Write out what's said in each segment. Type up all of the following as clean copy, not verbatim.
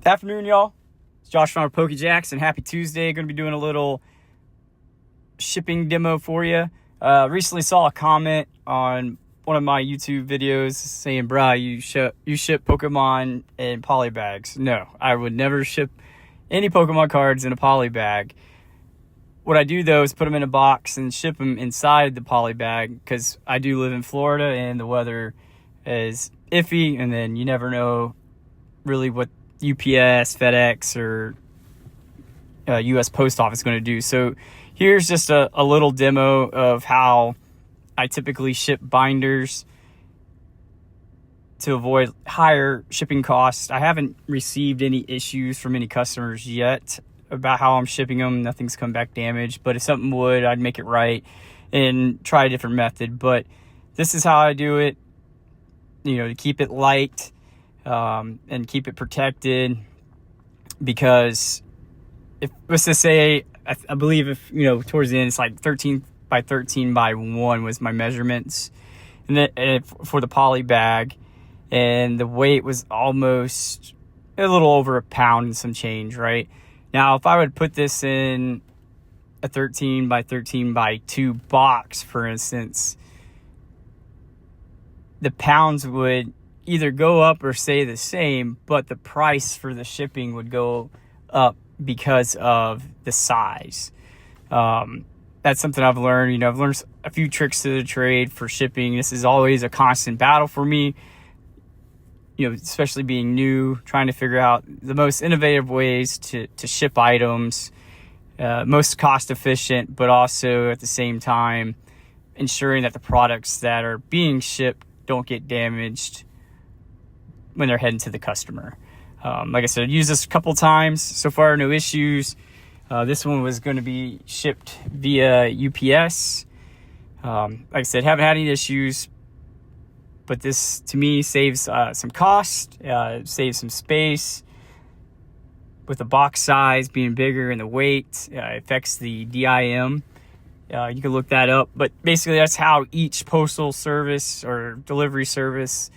Afternoon, y'all. It's Josh from PokeJax, and happy Tuesday. Going to be doing a little shipping demo for you. Recently saw a comment on one of my YouTube videos saying, "Bruh, you ship Pokemon in poly bags." No, I would never ship any Pokemon cards in a poly bag. What I do, though, is put them in a box and ship them inside the poly bag, because I do live in Florida and the weather is iffy, and then you never know really what UPS, FedEx, or US Post Office is going to do. So here's just a little demo of how I typically ship binders to avoid higher shipping costs. I haven't received any issues from any customers yet about how I'm shipping them. Nothing's come back damaged, but if something would, I'd make it right and try a different method. But this is how I do it, to keep it light and keep it protected, because if, let's just say, I believe if, towards the end, it's like 13 by 13 by 1 was my measurements, and then for the poly bag, and the weight was almost a little over a pound and some change, right? Now, if I would put this in a 13 by 13 by 2 box, for instance, the pounds would either go up or stay the same, but the price for the shipping would go up because of the size. That's something I've learned. I've learned a few tricks to the trade for shipping. This is always a constant battle for me, especially being new, trying to figure out the most innovative ways to ship items, most cost efficient, but also at the same time ensuring that the products that are being shipped don't get damaged when they're heading to the customer. Like I said, I've used this a couple times. So far, no issues. This one was going to be shipped via UPS. Like I said, haven't had any issues, but this to me saves some cost, saves some space. With the box size being bigger and the weight, affects the DIM. You can look that up, but basically that's how each postal service or delivery service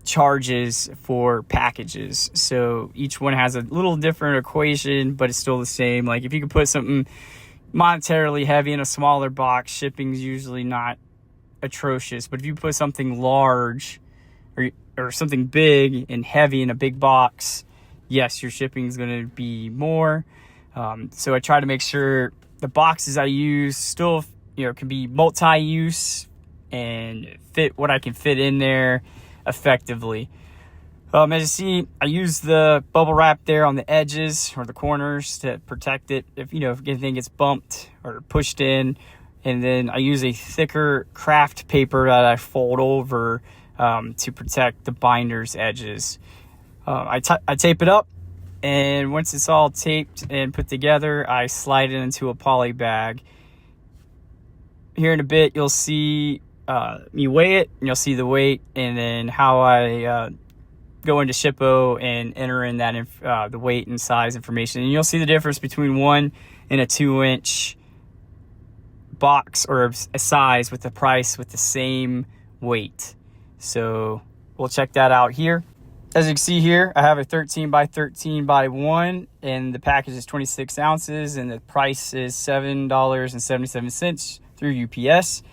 charges for packages. So each one has a little different equation, but it's still the same. Like if you could put something monetarily heavy in a smaller box, shipping's usually not atrocious. But if you put something large or something big and heavy in a big box, yes, your shipping is going to be more. So I try to make sure the boxes I use still, can be multi-use and fit what I can fit in there effectively. As you see, I use the bubble wrap there on the edges or the corners to protect it if anything gets bumped or pushed in. And then I use a thicker craft paper that I fold over to protect the binder's edges. I tape it up, and once it's all taped and put together, I slide it into a poly bag. Here in a bit, you'll see me weigh it, and you'll see the weight, and then how I go into Shippo and enter in that the weight and size information. And you'll see the difference between 1 and a 2-inch box or a size with the price with the same weight. So we'll check that out here. As you can see here, I have a 13 by 13 by 1, and the package is 26 ounces, and the price is $7.77 through UPS.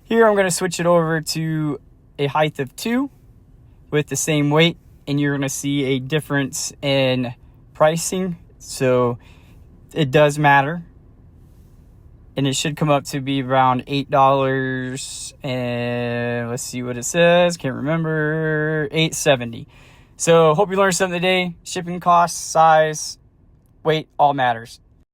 Here I'm going to switch it over to a height of 2 with the same weight, and you're going to see a difference in pricing. So it does matter. And it should come up to be around $8, and let's see what it says. Can't remember. $8.70. So hope you learned something today. Shipping costs, size, weight, all matters.